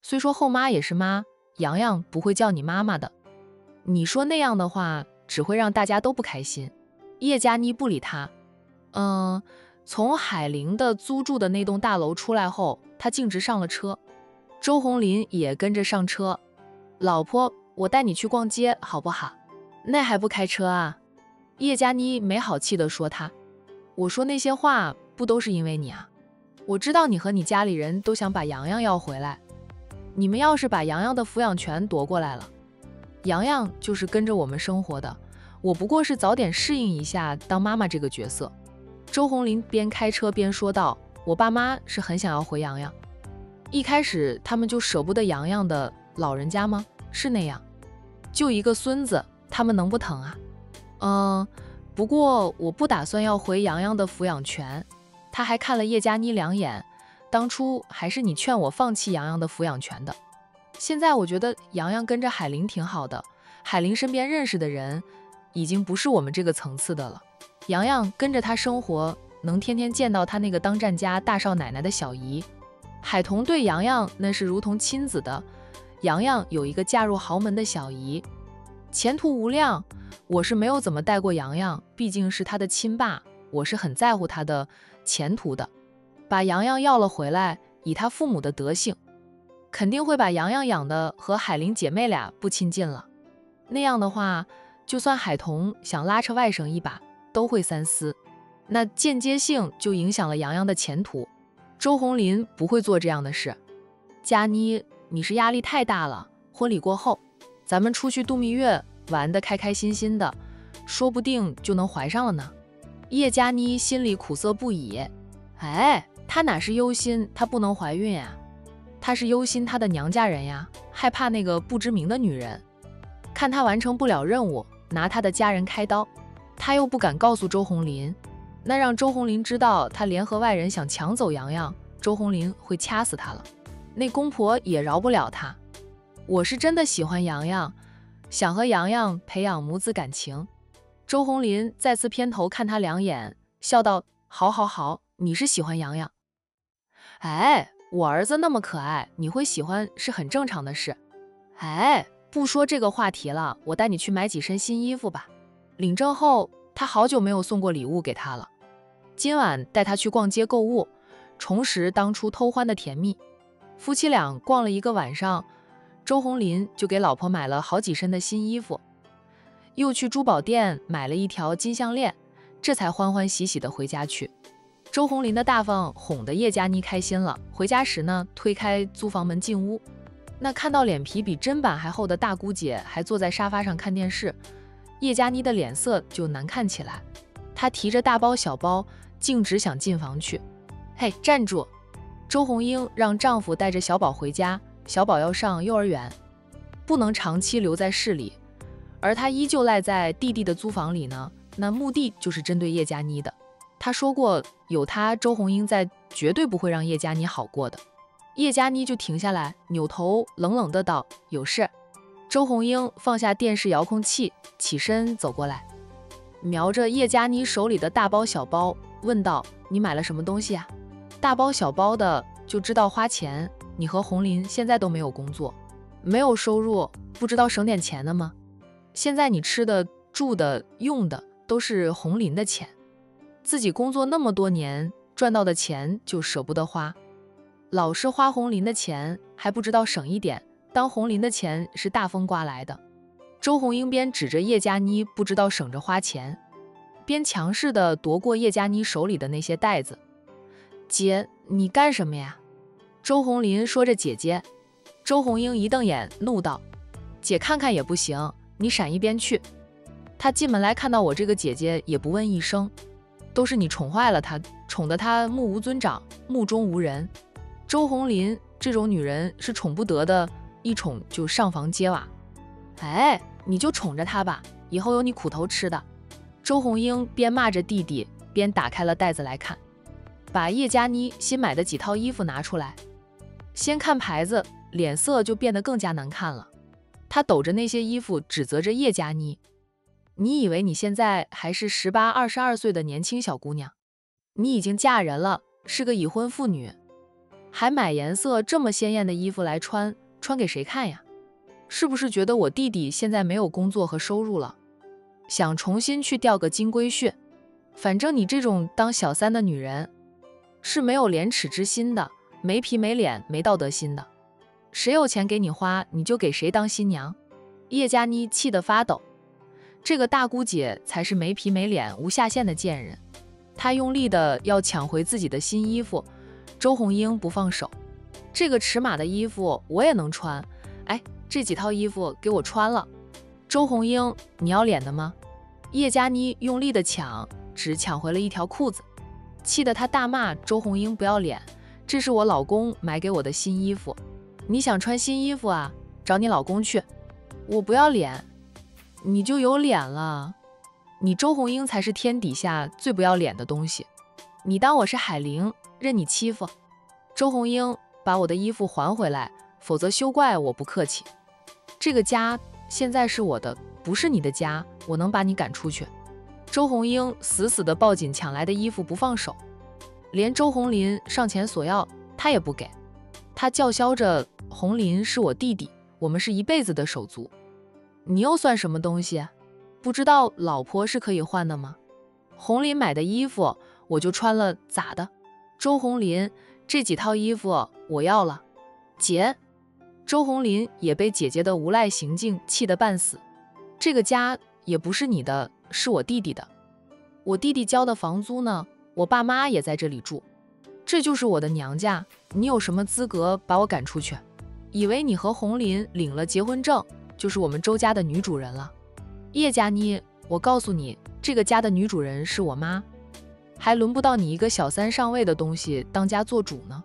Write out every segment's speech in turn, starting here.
虽说后妈也是妈，洋洋不会叫你妈妈的。你说那样的话，只会让大家都不开心。叶佳妮不理他。从海玲的租住的那栋大楼出来后，他径直上了车。周红林也跟着上车。老婆，我带你去逛街好不好？那还不开车啊？叶佳妮没好气地说他。我说那些话不都是因为你啊？我知道你和你家里人都想把洋洋要回来，你们要是把洋洋的抚养权夺过来了，洋洋就是跟着我们生活的，我不过是早点适应一下当妈妈这个角色。周红林边开车边说道，我爸妈是很想要回洋洋，一开始他们就舍不得洋洋的老人家吗？是那样，就一个孙子，他们能不疼啊？不过我不打算要回洋洋的抚养权。他还看了叶佳妮两眼，当初还是你劝我放弃洋洋的抚养权的。现在我觉得洋洋跟着海玲挺好的，海玲身边认识的人已经不是我们这个层次的了。洋洋跟着他生活，能天天见到他那个当站家大少奶奶的小姨。海彤对洋洋那是如同亲子的，洋洋有一个嫁入豪门的小姨，前途无量。我是没有怎么带过洋洋，毕竟是他的亲爸，我是很在乎他的前途的。把洋洋要了回来，以他父母的德行，肯定会把洋洋养的和海玲姐妹俩不亲近了。那样的话，就算海彤想拉扯外甥一把，都会三思，那间接性就影响了洋洋的前途。周红林不会做这样的事。佳妮，你是压力太大了，婚礼过后，咱们出去度蜜月，玩得开开心心的，说不定就能怀上了呢。叶佳妮心里苦涩不已。她哪是忧心她不能怀孕呀，她是忧心她的娘家人呀，害怕那个不知名的女人，看她完成不了任务，拿她的家人开刀。她又不敢告诉周红林，那让周红林知道她联合外人想抢走洋洋，周红林会掐死她了，那公婆也饶不了她。我是真的喜欢洋洋，想和洋洋培养母子感情。周红林再次偏头看他两眼，笑道，好，你是喜欢洋洋。我儿子那么可爱，你会喜欢是很正常的事。不说这个话题了，我带你去买几身新衣服吧。领证后，他好久没有送过礼物给他了，今晚带他去逛街购物，重拾当初偷欢的甜蜜。夫妻俩逛了一个晚上，周红林就给老婆买了好几身的新衣服，又去珠宝店买了一条金项链，这才欢欢喜喜的回家去。周红林的大方哄得叶佳妮开心了。回家时呢，推开租房门进屋，那看到脸皮比砧板还厚的大姑姐还坐在沙发上看电视，叶佳妮的脸色就难看起来。她提着大包小包，径直想进房去。站住！周红英让丈夫带着小宝回家，小宝要上幼儿园，不能长期留在市里，而她依旧赖在弟弟的租房里呢，那目的就是针对叶佳妮的。她说过，有她周红英在，绝对不会让叶佳妮好过的。叶佳妮就停下来，扭头冷冷的道，有事。周红英放下电视遥控器，起身走过来，瞄着叶佳妮手里的大包小包，问道，你买了什么东西啊？大包小包的就知道花钱，你和红林现在都没有工作，没有收入，不知道省点钱的吗？现在你吃的住的用的都是红林的钱，自己工作那么多年赚到的钱就舍不得花，老是花红林的钱，还不知道省一点，当红林的钱是大风刮来的。周红英边指着叶佳妮不知道省着花钱，边强势地夺过叶佳妮手里的那些袋子。姐，你干什么呀？周红林说着姐姐。周红英一瞪眼怒道，姐看看也不行，你闪一边去。她进门来看到我这个姐姐也不问一声，都是你宠坏了她，宠得她目无尊长，目中无人。周红林这种女人是宠不得的，一宠就上房揭瓦。你就宠着她吧，以后有你苦头吃的。周红英边骂着弟弟，边打开了袋子来看，把叶佳妮新买的几套衣服拿出来，先看牌子，脸色就变得更加难看了。她抖着那些衣服，指责着叶佳妮，你以为你现在还是18、22岁的年轻小姑娘？你已经嫁人了，是个已婚妇女。还买颜色这么鲜艳的衣服来穿，穿给谁看呀？是不是觉得我弟弟现在没有工作和收入了，想重新去钓个金龟婿？反正你这种当小三的女人是没有廉耻之心的，没皮没脸没道德心的。谁有钱给你花，你就给谁当新娘。叶佳妮气得发抖，这个大姑姐才是没皮没脸无下限的贱人。她用力的要抢回自己的新衣服，周红英不放手。这个尺码的衣服我也能穿，哎，这几套衣服给我穿了。周红英，你要脸的吗？叶佳妮用力的抢，只抢回了一条裤子，气得她大骂周红英不要脸，这是我老公买给我的新衣服，你想穿新衣服啊？找你老公去。我不要脸，你就有脸了。你周红英才是天底下最不要脸的东西，你当我是海玲，任你欺负？周红英，把我的衣服还回来，否则休怪我不客气。这个家现在是我的，不是你的家，我能把你赶出去。周红英死死地抱紧抢来的衣服不放手，连周红林上前索要他也不给。他叫嚣着，红林是我弟弟，我们是一辈子的手足，你又算什么东西？不知道老婆是可以换的吗？红林买的衣服我就穿了，咋的？周红林，这几套衣服我要了。姐，周红林也被姐姐的无赖行径气得半死。这个家也不是你的，是我弟弟的。我弟弟交的房租呢，我爸妈也在这里住，这就是我的娘家，你有什么资格把我赶出去？以为你和红林领了结婚证，就是我们周家的女主人了。叶佳妮，我告诉你，这个家的女主人是我妈，还轮不到你一个小三上位的东西当家做主呢。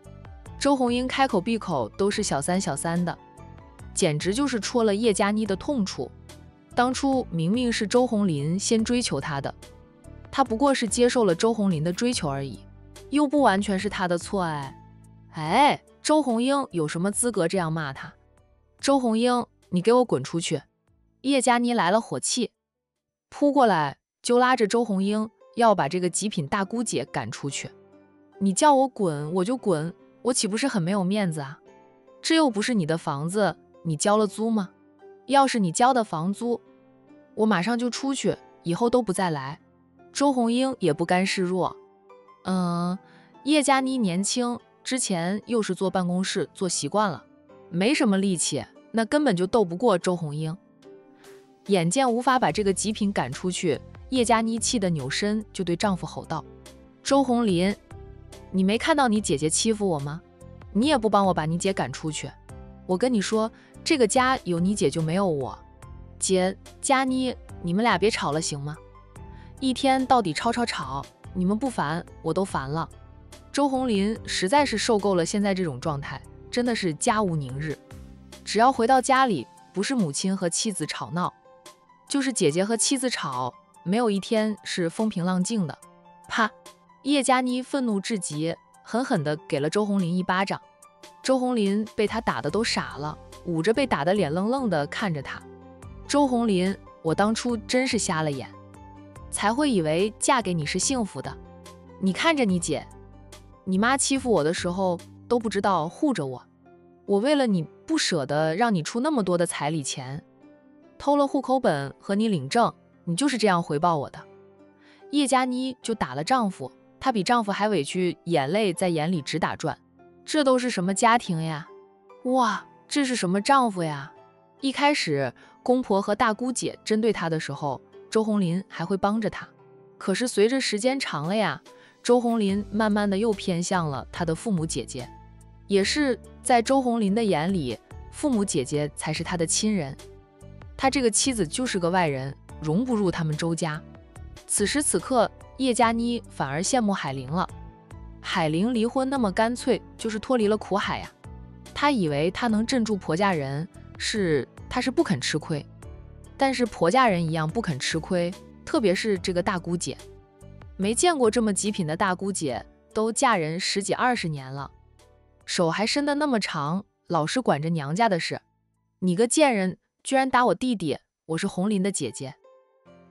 周红英开口闭口都是小三小三的，简直就是戳了叶佳妮的痛处。当初明明是周红林先追求她的，她不过是接受了周红林的追求而已，又不完全是她的错哎，周红英有什么资格这样骂她？周红英，你给我滚出去！叶佳妮来了火气，扑过来就拉着周红英要把这个极品大姑姐赶出去。你叫我滚我就滚，我岂不是很没有面子啊？这又不是你的房子，你交了租吗？要是你交的房租，我马上就出去，以后都不再来。周红英也不甘示弱。叶佳妮年轻，之前又是坐办公室坐习惯了，没什么力气，那根本就斗不过周红英。眼见无法把这个极品赶出去，叶佳妮气得扭身就对丈夫吼道：周红林，你没看到你姐姐欺负我吗？你也不帮我把你姐赶出去。我跟你说，这个家有你姐就没有我。姐，佳妮，你们俩别吵了行吗？一天到底吵，你们不烦我都烦了。周红林实在是受够了现在这种状态，真的是家无宁日。只要回到家里，不是母亲和妻子吵闹，就是姐姐和妻子吵，没有一天是风平浪静的。啪！叶佳妮愤怒至极，狠狠地给了周红林一巴掌。周红林被他打得都傻了，捂着被打得脸愣愣地看着他。周红林，我当初真是瞎了眼，才会以为嫁给你是幸福的。你看着你姐，你妈欺负我的时候都不知道护着我，我为了你不舍得让你出那么多的彩礼钱，偷了户口本和你领证，你就是这样回报我的。叶佳妮就打了丈夫，她比丈夫还委屈，眼泪在眼里直打转。这都是什么家庭呀？哇，这是什么丈夫呀？一开始公婆和大姑姐针对她的时候，周红林还会帮着她，可是随着时间长了呀，周红林慢慢的又偏向了她的父母姐姐，也是在周红林的眼里，父母姐姐才是他的亲人，他这个妻子就是个外人，容不入他们周家。此时此刻，叶佳妮反而羡慕海玲了。海玲离婚那么干脆，就是脱离了苦海呀。她以为她能镇住婆家人，她是不肯吃亏，但是婆家人一样不肯吃亏，特别是这个大姑姐，没见过这么极品的大姑姐，都嫁人10几20年了，手还伸得那么长，老是管着娘家的事。你个贱人，居然打我弟弟，我是红林的姐姐，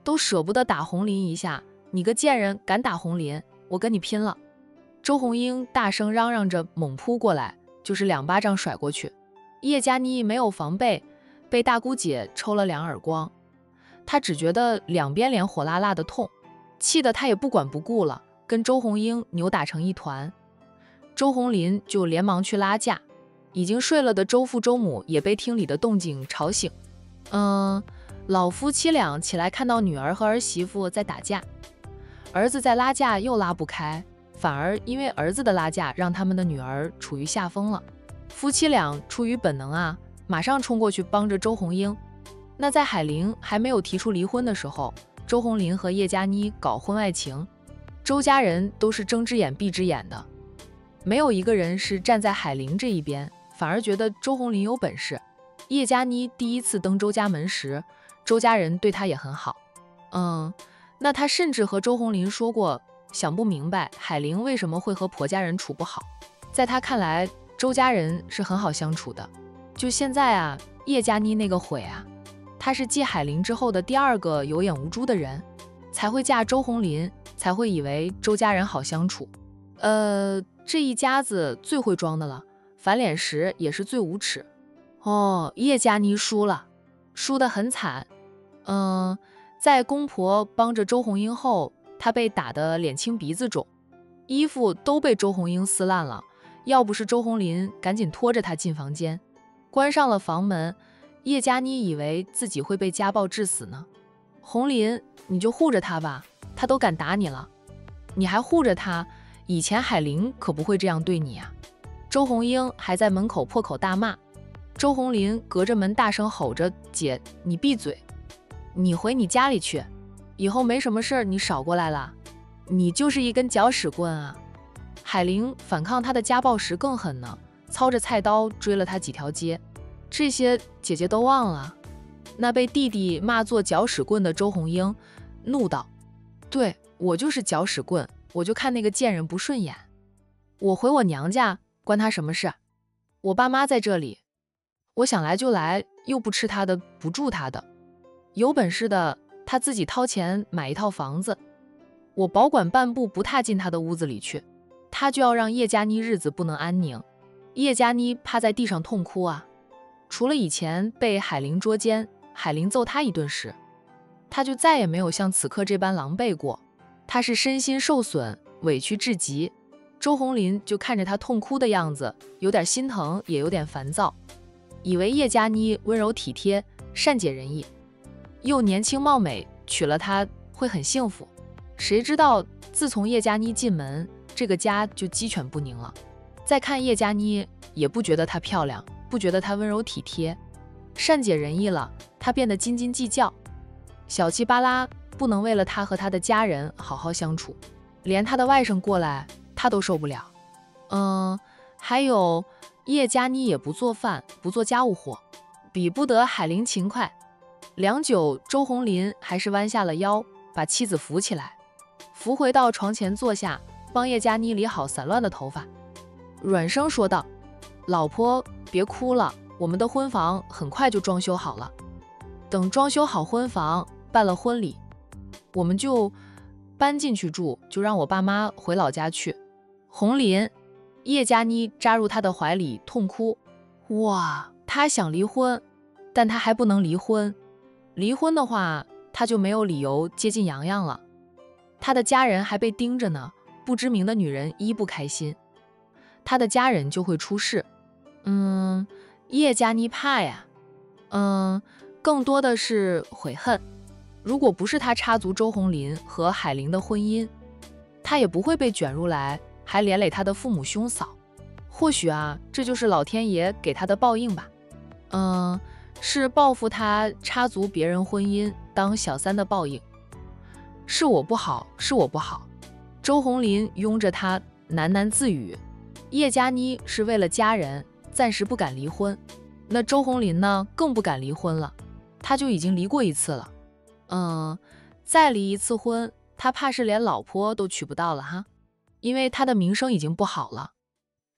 都舍不得打红林一下，你个贱人敢打红林，我跟你拼了！周红英大声嚷嚷着猛扑过来，就是2巴掌甩过去。叶佳妮没有防备，被大姑姐抽了2耳光。她只觉得两边脸火辣辣的痛，气得她也不管不顾了，跟周红英扭打成一团。周红林就连忙去拉架，已经睡了的周父周母也被厅里的动静吵醒。老夫妻俩起来看到女儿和儿媳妇在打架，儿子在拉架又拉不开，反而因为儿子的拉架让他们的女儿处于下风了。夫妻俩出于本能啊，马上冲过去帮着周红英。那在海玲还没有提出离婚的时候，周红林和叶佳妮搞婚外情，周家人都是睁只眼闭只眼的，没有一个人是站在海玲这一边，反而觉得周红林有本事。叶佳妮第一次登周家门时，周家人对她也很好。那她甚至和周红林说过，想不明白海玲为什么会和婆家人处不好。在她看来，周家人是很好相处的。就现在啊，叶佳妮那个悔啊，她是继海玲之后的第2个有眼无珠的人，才会嫁周红林，才会以为周家人好相处。这一家子最会装的了，翻脸时也是最无耻。叶佳妮输了，输得很惨。在公婆帮着周红英后，她被打得脸青鼻子肿，衣服都被周红英撕烂了。要不是周红林赶紧拖着她进房间，关上了房门，叶佳妮以为自己会被家暴致死呢。红林，你就护着她吧，她都敢打你了，你还护着她，以前海玲可不会这样对你啊。周红英还在门口破口大骂，周红林隔着门大声吼着，姐，你闭嘴，你回你家里去，以后没什么事儿你少过来了，你就是一根搅屎棍啊。海玲反抗她的家暴时更狠呢，操着菜刀追了她几条街，这些姐姐都忘了。那被弟弟骂作搅屎棍的周红英怒道，对，我就是搅屎棍，我就看那个贱人不顺眼，我回我娘家关他什么事？我爸妈在这里，我想来就来，又不吃他的不住他的，有本事的他自己掏钱买一套房子，我保管半步不踏进他的屋子里去，他就要让叶佳妮日子不能安宁。叶佳妮趴在地上痛哭啊，除了以前被海玲捉奸，海玲揍他一顿时，他就再也没有像此刻这般狼狈过。他是身心受损，委屈至极。周红林就看着他痛哭的样子，有点心疼，也有点烦躁，以为叶佳妮温柔体贴，善解人意，又年轻貌美，娶了她会很幸福。谁知道自从叶佳妮进门，这个家就鸡犬不宁了。再看叶佳妮，也不觉得她漂亮，不觉得她温柔体贴，善解人意了，她变得斤斤计较，小气巴拉，不能为了她和她的家人好好相处，连她的外甥过来她都受不了。还有叶佳妮也不做饭，不做家务活，比不得海玲勤快。良久，周红林还是弯下了腰，把妻子扶起来，扶回到床前坐下，帮叶佳妮理好散乱的头发，软声说道，老婆别哭了，我们的婚房很快就装修好了，等装修好婚房，办了婚礼，我们就搬进去住，就让我爸妈回老家去。红林，叶佳妮扎入他的怀里痛哭，哇，他想离婚，但他还不能离婚，离婚的话他就没有理由接近洋洋了，他的家人还被盯着呢，不知名的女人一不开心，他的家人就会出事。叶佳妮怕呀，更多的是悔恨，如果不是他插足周红林和海玲的婚姻，他也不会被卷入来，还连累他的父母兄嫂。或许啊，这就是老天爷给他的报应吧。是报复他插足别人婚姻当小三的报应。是我不好，是我不好。周红林拥着他喃喃自语。叶佳妮是为了家人，暂时不敢离婚。那周红林呢，更不敢离婚了，他就已经离过一次了。再离一次婚，他怕是连老婆都娶不到了哈，因为他的名声已经不好了。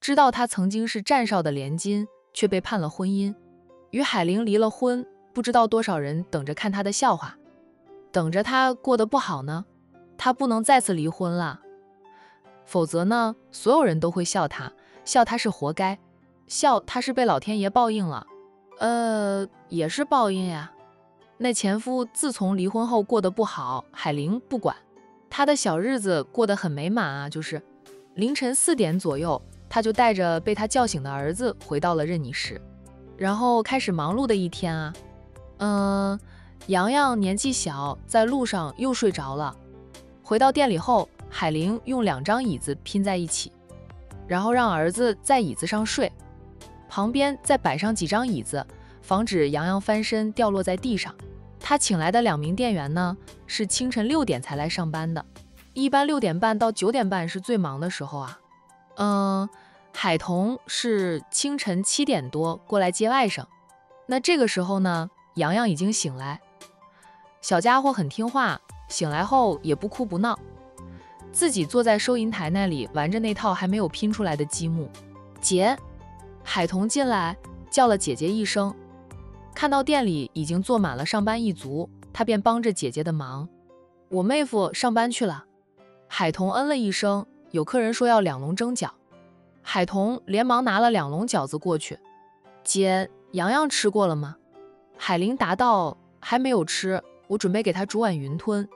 知道他曾经是战少的连金，却被判了婚姻，与海玲离了婚，不知道多少人等着看他的笑话，等着他过得不好呢。他不能再次离婚了。否则呢，所有人都会笑他，笑他是活该，笑他是被老天爷报应了。也是报应呀。那前夫自从离婚后过得不好，海玲不管，他的小日子过得很美满啊，就是凌晨4点左右，他就带着被他叫醒的儿子回到了任你时，然后开始忙碌的一天啊。洋洋年纪小，在路上又睡着了。回到店里后，海玲用2张椅子拼在一起，然后让儿子在椅子上睡，旁边再摆上几张椅子，防止洋洋翻身掉落在地上。他请来的2名店员呢，是清晨6点才来上班的，一般6点半到9点半是最忙的时候啊。海童是清晨7点多过来接外甥，那这个时候呢，洋洋已经醒来。小家伙很听话，醒来后也不哭不闹，自己坐在收银台那里玩着那套还没有拼出来的积木。姐，海童进来叫了姐姐一声，看到店里已经坐满了上班一族，他便帮着姐姐的忙。我妹夫上班去了。海童嗯了一声，有客人说要2笼蒸饺。海童连忙拿了2笼饺子过去。姐，洋洋吃过了吗？海玲答道，还没有吃，我准备给他煮碗云吞。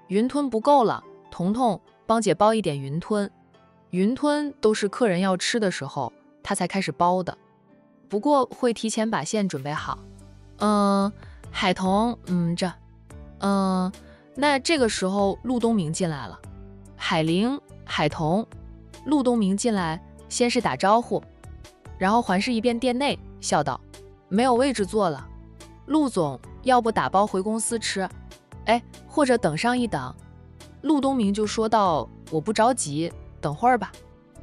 云吞不够了，彤彤帮姐包一点云吞。云吞都是客人要吃的时候他才开始包的，不过会提前把馅准备好。海童那这个时候陆东明进来了。海玲、海童、陆东明进来，先是打招呼，然后环视一遍店内，笑道，没有位置坐了，陆总要不打包回公司吃，或者等上一等。陆东明就说道，我不着急，等会儿吧。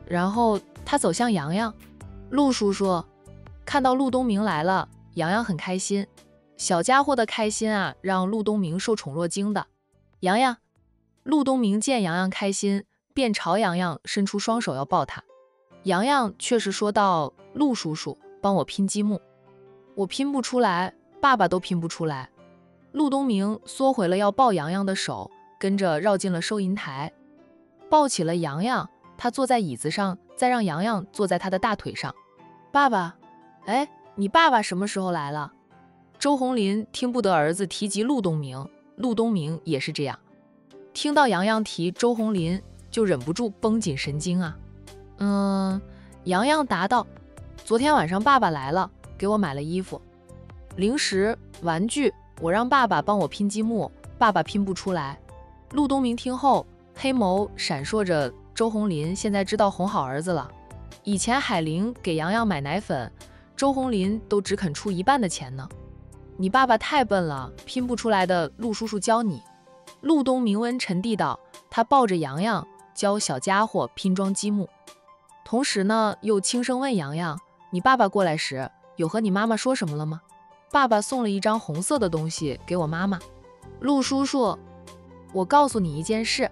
然后他走向洋洋。陆叔叔看到陆东明来了，洋洋很开心，小家伙的开心啊，让陆东明受宠若惊的。洋洋，陆东明见洋洋开心，便朝洋洋伸出双手要抱他。洋洋却是说道，陆叔叔帮我拼积木。我拼不出来，爸爸都拼不出来。陆东明缩回了要抱洋洋的手，跟着绕进了收银台，抱起了洋洋，他坐在椅子上，再让洋洋坐在他的大腿上。爸爸，你爸爸什么时候来了？周红林听不得儿子提及陆东明，陆东明也是这样，听到洋洋提周红林，就忍不住绷紧神经啊。洋洋答道，昨天晚上爸爸来了，给我买了衣服、零食、玩具，我让爸爸帮我拼积木，爸爸拼不出来。陆东明听后，黑眸闪烁着，周红林现在知道哄好儿子了。以前海玲给洋洋买奶粉，周红林都只肯出1半的钱呢。你爸爸太笨了，拼不出来的，陆叔叔教你。陆东明温沉地道，他抱着洋洋教小家伙拼装积木，同时呢又轻声问洋洋，你爸爸过来时有和你妈妈说什么了吗？爸爸送了一张红色的东西给我妈妈。陆叔叔，我告诉你一件事。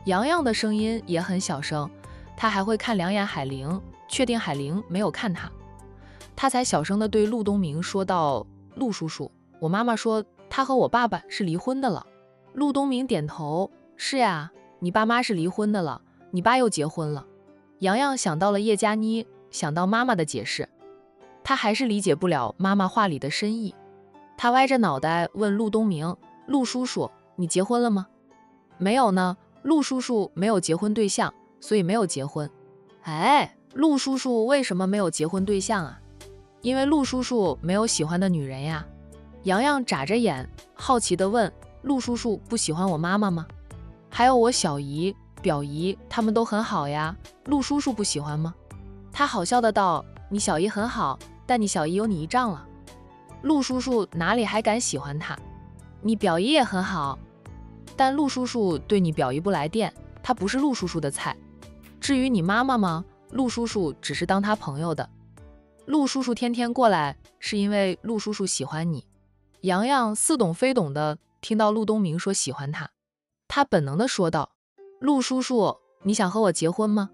洋洋的声音也很小声，他还会看2眼海玲，确定海玲没有看他，他才小声地对陆东明说道，陆叔叔，我妈妈说她和我爸爸是离婚的了。陆东明点头，是呀，你爸妈是离婚的了，你爸又结婚了。洋洋想到了叶佳妮，想到妈妈的解释，他还是理解不了妈妈话里的深意。他歪着脑袋问陆东明，陆叔叔，你结婚了吗？没有呢，陆叔叔没有结婚对象，所以没有结婚。陆叔叔为什么没有结婚对象啊？因为陆叔叔没有喜欢的女人呀。洋洋眨着眼，好奇地问，陆叔叔不喜欢我妈妈吗？还有我小姨、表姨，他们都很好呀，陆叔叔不喜欢吗？他好笑的道，你小姨很好，但你小姨有你一丈了，陆叔叔哪里还敢喜欢她？你表姨也很好，但陆叔叔对你表姨不来电，她不是陆叔叔的菜。至于你妈妈吗？陆叔叔只是当她朋友的。陆叔叔天天过来，是因为陆叔叔喜欢你。洋洋似懂非懂的听到陆东明说喜欢他，他本能的说道，陆叔叔，你想和我结婚吗？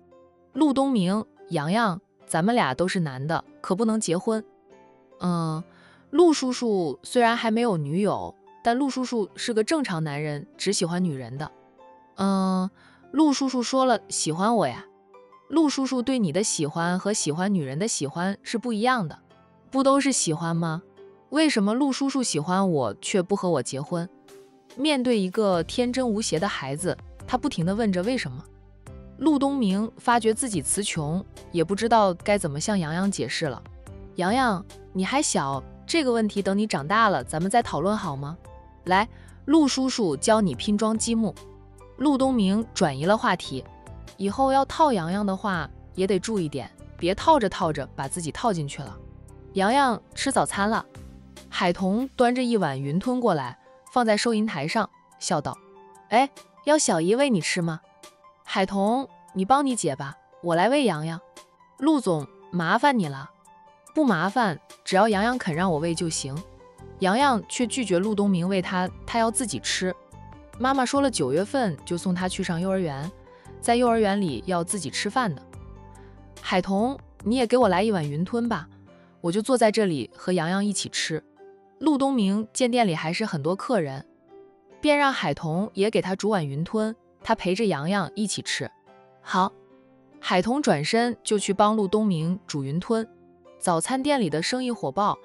陆东明，洋洋，咱们俩都是男的，可不能结婚。陆叔叔虽然还没有女友，但陆叔叔是个正常男人，只喜欢女人的。陆叔叔说了喜欢我呀。陆叔叔对你的喜欢和喜欢女人的喜欢是不一样的，不都是喜欢吗？为什么陆叔叔喜欢我却不和我结婚？面对一个天真无邪的孩子，他不停地问着为什么。陆东明发觉自己词穷，也不知道该怎么向洋洋解释了。洋洋，你还小，这个问题等你长大了咱们再讨论好吗？来，陆叔叔教你拼装积木。陆东明转移了话题，以后要套洋洋的话也得注意点，别套着套着把自己套进去了。洋洋吃早餐了。海童端着一碗云吞过来，放在收银台上，笑道：哎，要小姨喂你吃吗？海童，你帮你姐吧，我来喂洋洋。陆总，麻烦你了。不麻烦，只要洋洋肯让我喂就行。洋洋却拒绝陆东明喂他，他要自己吃。妈妈说了9月份就送他去上幼儿园，在幼儿园里要自己吃饭的。海童，你也给我来一碗云吞吧，我就坐在这里和洋洋一起吃。陆东明见店里还是很多客人，便让海童也给他煮碗云吞，他陪着洋洋一起吃。好，海童转身就去帮陆东明煮云吞。早餐店里的生意火爆，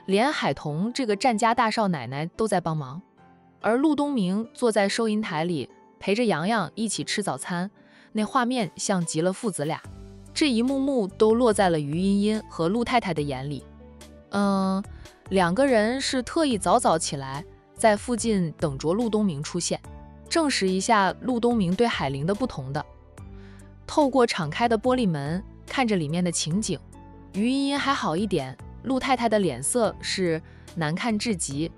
连海童这个战家大少奶奶都在帮忙。而陆东明坐在收银台里陪着洋洋一起吃早餐，那画面像极了父子俩。这一幕幕都落在了于茵茵和陆太太的眼里。两个人是特意早早起来，在附近等着陆东明出现，证实一下陆东明对海玲的不同的。透过敞开的玻璃门看着里面的情景，于茵茵还好一点，陆太太的脸色是难看至极。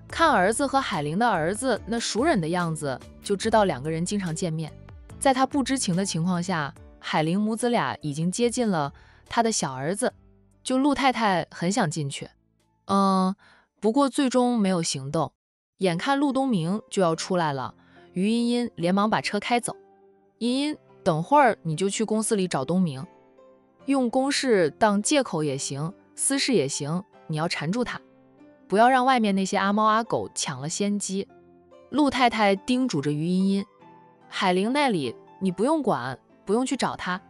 看儿子和海玲的儿子那熟人的样子，就知道两个人经常见面。在他不知情的情况下，海玲母子俩已经接近了他的小儿子，就陆太太很想进去，不过最终没有行动。眼看陆东明就要出来了，于茵茵连忙把车开走。茵茵，等会儿你就去公司里找东明，用公事当借口也行，私事也行，你要缠住他，不要让外面那些阿猫阿狗抢了先机。陆太太叮嘱着于茵茵，海玲那里你不用管，不用去找他，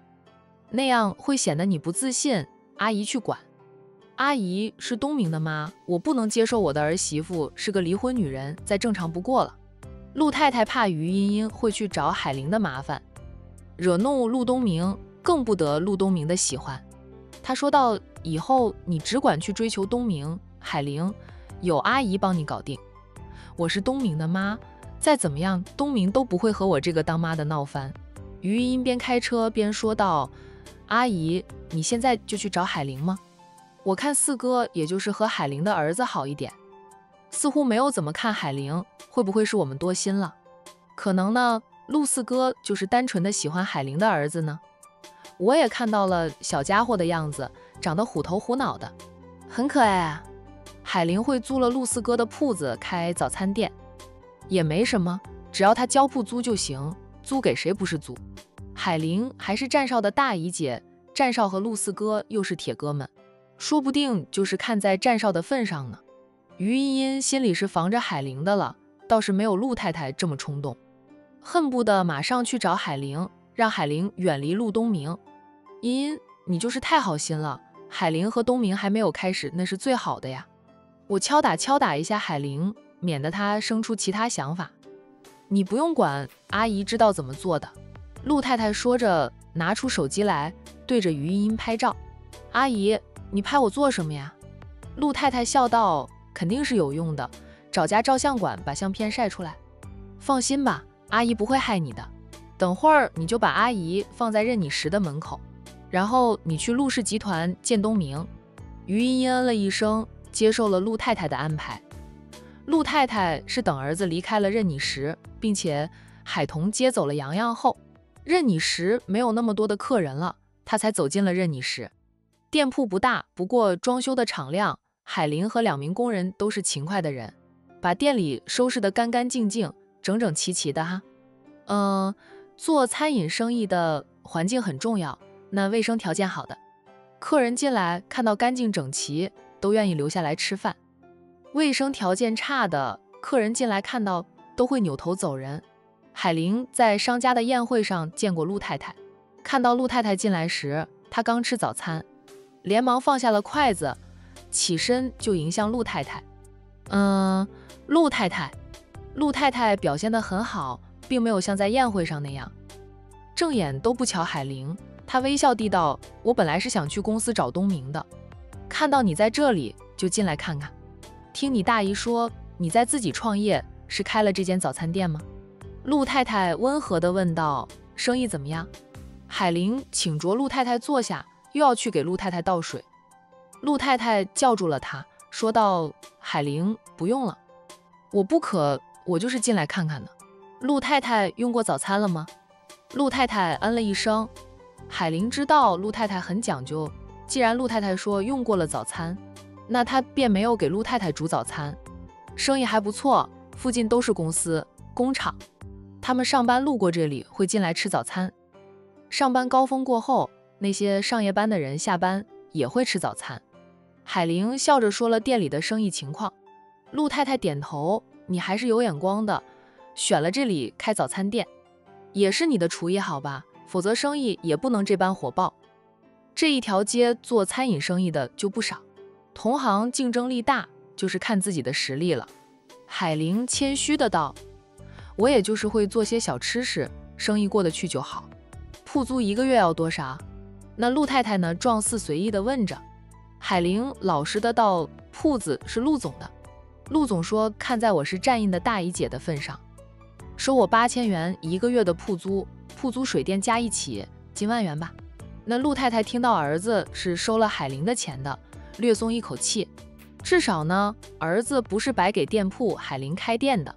那样会显得你不自信，阿姨去管。阿姨是东明的妈，我不能接受我的儿媳妇是个离婚女人，再正常不过了。陆太太怕于茵茵会去找海玲的麻烦，惹怒陆东明，更不得陆东明的喜欢。她说道，以后你只管去追求东明，海玲有阿姨帮你搞定。我是东明的妈，再怎么样东明都不会和我这个当妈的闹翻。于茵茵边开车边说道，阿姨，你现在就去找海玲吗？我看四哥也就是和海玲的儿子好一点，似乎没有怎么看海玲，会不会是我们多心了？可能呢，陆四哥就是单纯的喜欢海玲的儿子呢。我也看到了小家伙的样子，长得虎头虎脑的，很可爱啊。海玲会租了陆四哥的铺子开早餐店，也没什么，只要他交铺租就行，租给谁不是租？海玲还是战少的大姨姐，战少和陆四哥又是铁哥们，说不定就是看在战少的份上呢。于茵茵心里是防着海玲的了，倒是没有陆太太这么冲动，恨不得马上去找海玲，让海玲远离陆东明。茵茵，你就是太好心了，海玲和东明还没有开始，那是最好的呀。我敲打一下海玲，免得她生出其他想法。你不用管，阿姨知道怎么做的。陆太太说着，拿出手机来，对着于茵茵拍照。阿姨，你拍我做什么呀？陆太太笑道，肯定是有用的，找家照相馆把相片晒出来。放心吧，阿姨不会害你的。等会儿你就把阿姨放在任你时的门口，然后你去陆氏集团见东明。于茵茵嗯了一声，接受了陆太太的安排。陆太太是等儿子离开了任你时，并且海童接走了洋洋后，任你时没有那么多的客人了，她才走进了任你时。店铺不大，不过装修的敞亮，海玲和2名工人都是勤快的人，把店里收拾得干干净净，整整齐齐的哈。做餐饮生意的环境很重要，那卫生条件好的，客人进来看到干净整齐，都愿意留下来吃饭。卫生条件差的，客人进来看到都会扭头走人。海玲在商家的宴会上见过陆太太，看到陆太太进来时，她刚吃早餐，连忙放下了筷子，起身就迎向陆太太。陆太太。陆太太表现得很好，并没有像在宴会上那样正眼都不瞧海玲。她微笑地道：“我本来是想去公司找东明的，看到你在这里，就进来看看。听你大姨说你在自己创业，是开了这间早餐店吗？”陆太太温和地问道：“生意怎么样？”海玲请着陆太太坐下，又要去给陆太太倒水。陆太太叫住了她，说道：“海玲，不用了，我不渴，我就是进来看看的。陆太太用过早餐了吗？”陆太太嗯了一声。海玲知道陆太太很讲究，既然陆太太说用过了早餐，那她便没有给陆太太煮早餐。生意还不错，附近都是公司、工厂，他们上班路过这里会进来吃早餐。上班高峰过后，那些上夜班的人下班也会吃早餐。海玲笑着说了店里的生意情况。陆太太点头：“你还是有眼光的，选了这里开早餐店，也是你的厨艺好吧？否则生意也不能这般火爆。这一条街做餐饮生意的就不少，同行竞争力大，就是看自己的实力了。”海玲谦虚的道：“我也就是会做些小吃食，生意过得去就好。铺租1个月要多少？”那陆太太呢，状似随意的问着。海玲老实的道：“铺子是陆总的，陆总说看在我是站印的大姨姐的份上，收我8000元1个月的铺租，铺租水电加一起近万元吧。”那陆太太听到儿子是收了海玲的钱的，略松一口气，至少呢，儿子不是白给店铺海玲开店的。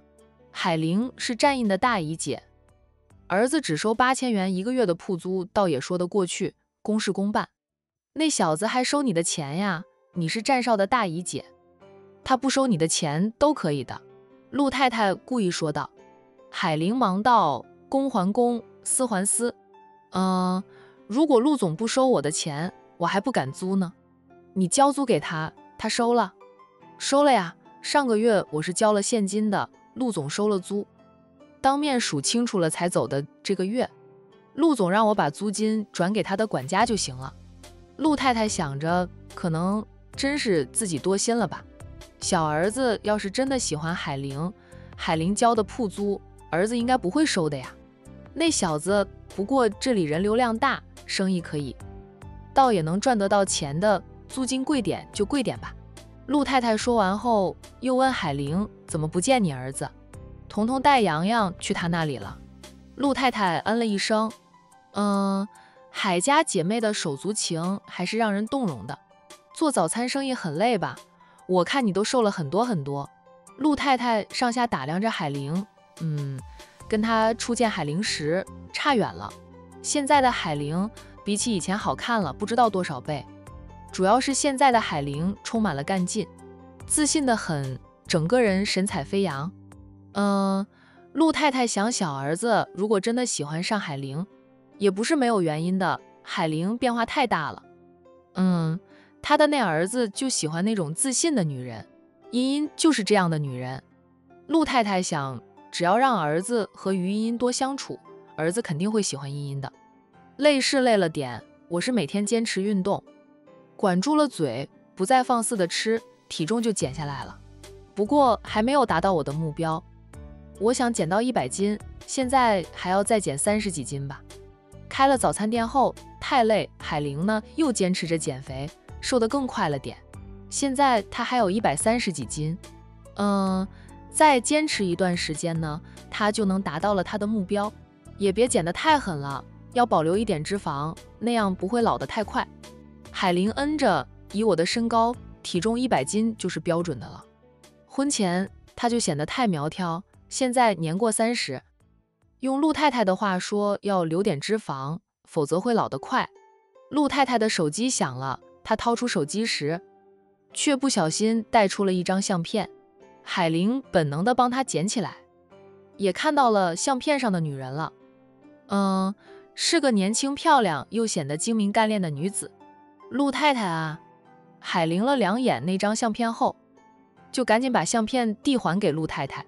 海玲是站印的大姨姐，儿子只收8000元1个月的铺租，倒也说得过去，公事公办。那小子还收你的钱呀？你是站少的大姨姐，他不收你的钱都可以的。陆太太故意说道。海玲忙道：“公还公，私还私。如果陆总不收我的钱，我还不敢租呢。你交租给他，他收了？”“收了呀，上个月我是交了现金的，陆总收了租，当面数清楚了才走的这个月。陆总让我把租金转给他的管家就行了。”陆太太想着，可能真是自己多心了吧。小儿子要是真的喜欢海玲，海玲交的铺租，儿子应该不会收的呀。那小子不过这里人流量大，生意可以，倒也能赚得到钱的，租金贵点就贵点吧。陆太太说完后，又问海玲：“怎么不见你儿子？彤彤带洋洋去他那里了？”陆太太嗯了一声：“海家姐妹的手足情还是让人动容的。做早餐生意很累吧？我看你都瘦了很多很多。”陆太太上下打量着海玲，跟她初见海玲时差远了。现在的海玲比起以前好看了不知道多少倍，主要是现在的海玲充满了干劲，自信得很，整个人神采飞扬。陆太太想，小儿子如果真的喜欢上海玲，也不是没有原因的。海玲变化太大了，他的那儿子就喜欢那种自信的女人，茵茵就是这样的女人。陆太太想，只要让儿子和于茵茵多相处，儿子肯定会喜欢茵茵的。累是累了点，我是每天坚持运动，管住了嘴，不再放肆的吃，体重就减下来了。不过还没有达到我的目标，我想减到100斤，现在还要再减30几斤吧。开了早餐店后太累，海玲呢又坚持着减肥，瘦得更快了点，现在她还有130几斤。再坚持一段时间呢，她就能达到了她的目标。也别减得太狠了，要保留一点脂肪，那样不会老得太快。海玲嗯着，以我的身高，体重100斤就是标准的了。婚前她就显得太苗条，现在年过30，用陆太太的话说，要留点脂肪，否则会老得快。陆太太的手机响了，她掏出手机时，却不小心带出了一张相片。海玲本能地帮她捡起来，也看到了相片上的女人了。是个年轻漂亮又显得精明干练的女子。陆太太啊！海玲了2眼那张相片后，就赶紧把相片递还给陆太太。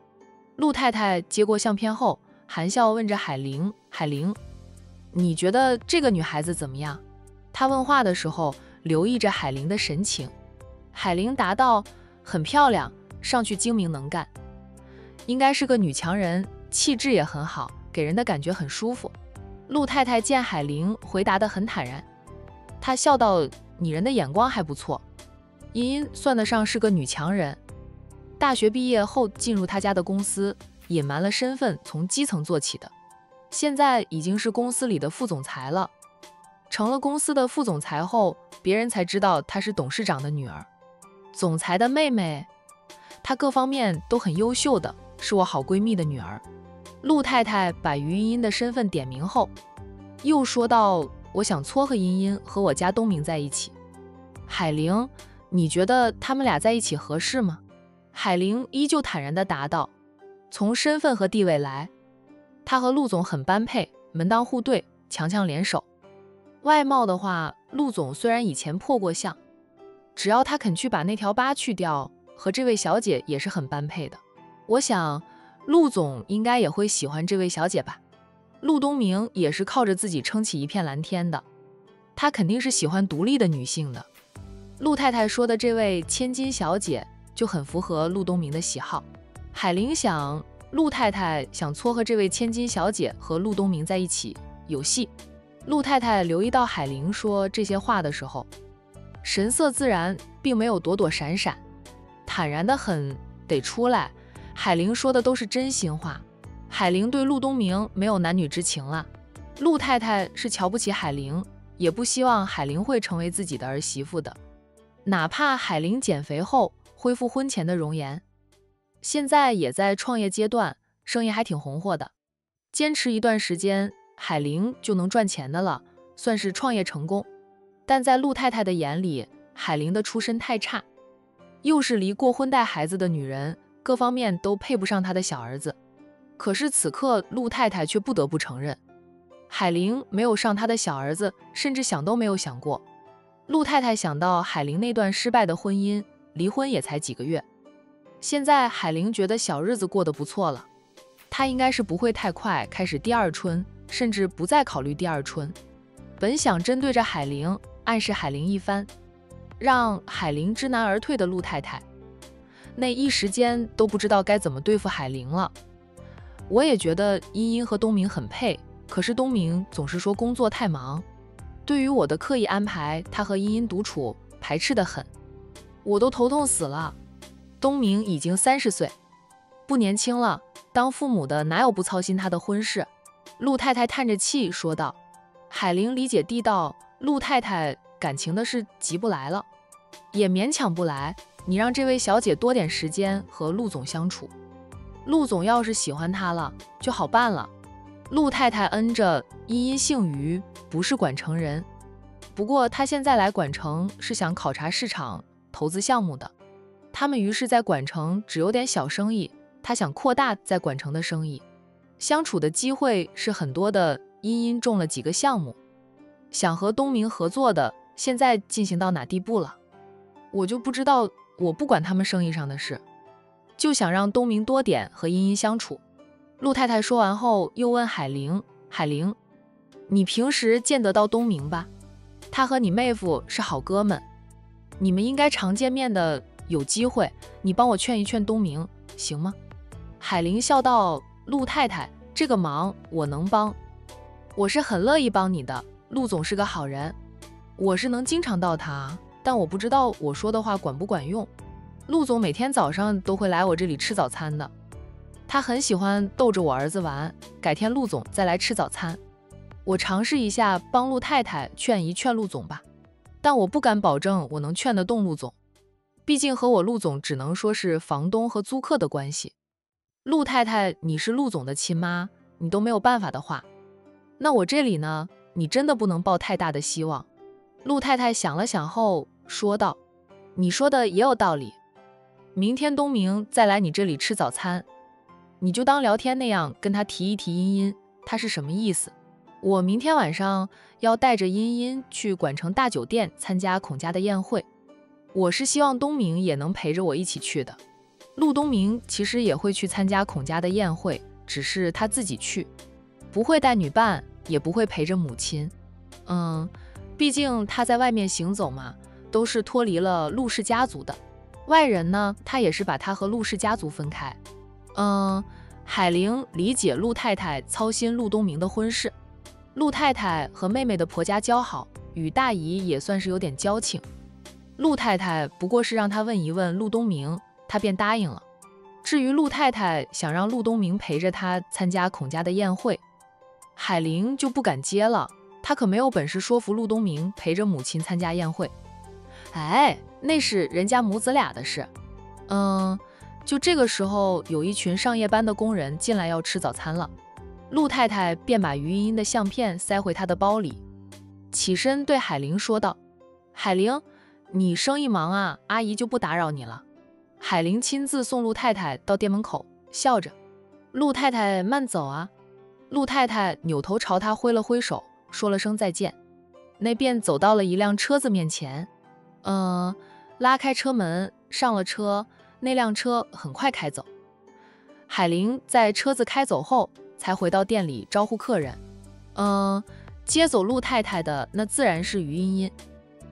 陆太太接过相片后，含笑问着海玲：“海玲，你觉得这个女孩子怎么样？”他问话的时候留意着海玲的神情。海玲答道：“很漂亮，上去精明能干，应该是个女强人，气质也很好，给人的感觉很舒服。”陆太太见海玲回答得很坦然，她笑道：“你人的眼光还不错。茵茵算得上是个女强人，大学毕业后进入她家的公司，隐瞒了身份，从基层做起的，现在已经是公司里的副总裁了。成了公司的副总裁后，别人才知道她是董事长的女儿，总裁的妹妹，她各方面都很优秀的，是我好闺蜜的女儿。”陆太太把于茵茵的身份点名后，又说道：“我想撮合茵茵和我家东明在一起。海玲，你觉得他们俩在一起合适吗？”海玲依旧坦然地答道：“从身份和地位来，她和陆总很般配，门当户对，强强联手。外貌的话，陆总虽然以前破过相，只要他肯去把那条疤去掉，和这位小姐也是很般配的。我想陆总应该也会喜欢这位小姐吧。陆东明也是靠着自己撑起一片蓝天的，他肯定是喜欢独立的女性的。”陆太太说的这位千金小姐就很符合陆东明的喜好。海玲想，陆太太想撮合这位千金小姐和陆东明在一起，有戏。陆太太留意到海玲说这些话的时候，神色自然，并没有躲躲闪闪，坦然得很，得出来。海玲说的都是真心话，海玲对陆东明没有男女之情了。陆太太是瞧不起海玲，也不希望海玲会成为自己的儿媳妇的，哪怕海玲减肥后恢复婚前的容颜，现在也在创业阶段，生意还挺红火的，坚持一段时间，海玲就能赚钱的了，算是创业成功。但在陆太太的眼里，海玲的出身太差，又是离过婚带孩子的女人，各方面都配不上她的小儿子。可是此刻陆太太却不得不承认，海玲没有上她的小儿子，甚至想都没有想过。陆太太想到海玲那段失败的婚姻，离婚也才几个月，现在海玲觉得小日子过得不错了，她应该是不会太快开始第二春，甚至不再考虑第二春。本想针对着海玲暗示海玲一番，让海玲知难而退的陆太太，那一时间都不知道该怎么对付海玲了。我也觉得茵茵和东明很配，可是东明总是说工作太忙，对于我的刻意安排，他和茵茵独处排斥得很，我都头痛死了。东明已经30岁，不年轻了，当父母的哪有不操心他的婚事？陆太太叹着气说道。海玲理解地道，陆太太感情的事急不来了，也勉强不来，你让这位小姐多点时间和陆总相处，陆总要是喜欢她了，就好办了。陆太太嗯着，茵茵姓于，不是管城人，不过她现在来管城是想考察市场、投资项目的。他们于是在管城只有点小生意，她想扩大在管城的生意，相处的机会是很多的。茵茵中了几个项目，想和东明合作的，现在进行到哪地步了？我就不知道，我不管他们生意上的事，就想让东明多点和茵茵相处。陆太太说完后，又问海玲：“海玲，你平时见得到东明吧？他和你妹夫是好哥们，你们应该常见面的，有机会，你帮我劝一劝东明，行吗？”海玲笑道：“陆太太，这个忙我能帮。我是很乐意帮你的，陆总是个好人，我是能经常到他，但我不知道我说的话管不管用。陆总每天早上都会来我这里吃早餐的，他很喜欢逗着我儿子玩，改天陆总再来吃早餐，我尝试一下帮陆太太劝一劝陆总吧，但我不敢保证我能劝得动陆总，毕竟和我陆总只能说是房东和租客的关系。陆太太，你是陆总的亲妈，你都没有办法的话，那我这里呢，你真的不能抱太大的希望。”陆太太想了想后说道：“你说的也有道理，明天东明再来你这里吃早餐，你就当聊天那样跟他提一提茵茵，他是什么意思。我明天晚上要带着茵茵去管城大酒店参加孔家的宴会，我是希望东明也能陪着我一起去的。陆东明其实也会去参加孔家的宴会，只是他自己去，不会带女伴，也不会陪着母亲。毕竟他在外面行走嘛，都是脱离了陆氏家族的。外人呢，他也是把他和陆氏家族分开。海玲理解陆太太操心陆东明的婚事，陆太太和妹妹的婆家交好，与大姨也算是有点交情。陆太太不过是让她问一问陆东明，她便答应了。至于陆太太想让陆东明陪着她参加孔家的宴会，海玲就不敢接了，她可没有本事说服陆东明陪着母亲参加宴会。那是人家母子俩的事。就这个时候，有一群上夜班的工人进来要吃早餐了，陆太太便把于茵茵的相片塞回她的包里，起身对海玲说道：“海玲，你生意忙啊，阿姨就不打扰你了。”海玲亲自送陆太太到店门口，笑着：“陆太太慢走啊。”陆太太扭头朝她挥了挥手，说了声再见，那便走到了一辆车子面前。拉开车门，上了车，那辆车很快开走。海玲在车子开走后，才回到店里招呼客人。接走陆太太的那自然是于茵茵。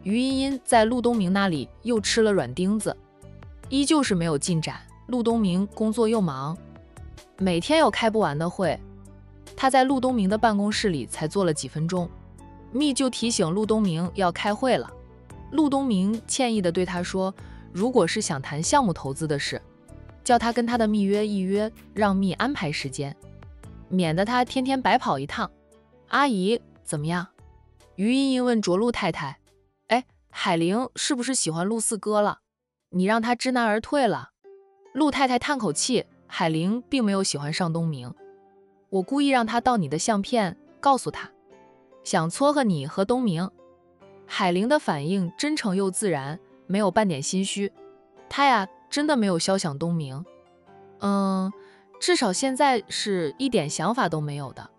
于茵茵在陆东明那里又吃了软钉子，依旧是没有进展。陆东明工作又忙，每天有开不完的会。他在陆东明的办公室里才坐了几分钟，密就提醒陆东明要开会了。陆东明歉意地对他说，如果是想谈项目投资的事，叫他跟他的密约一约，让密安排时间，免得他天天白跑一趟。阿姨怎么样？于茵茵问着陆太太。海玲是不是喜欢陆四哥了？你让他知难而退了。陆太太叹口气，海玲并没有喜欢上东明，我故意让他盗你的相片，告诉他想撮合你和东明。海玲的反应真诚又自然，没有半点心虚。她呀，真的没有肖想东明，至少现在是一点想法都没有的。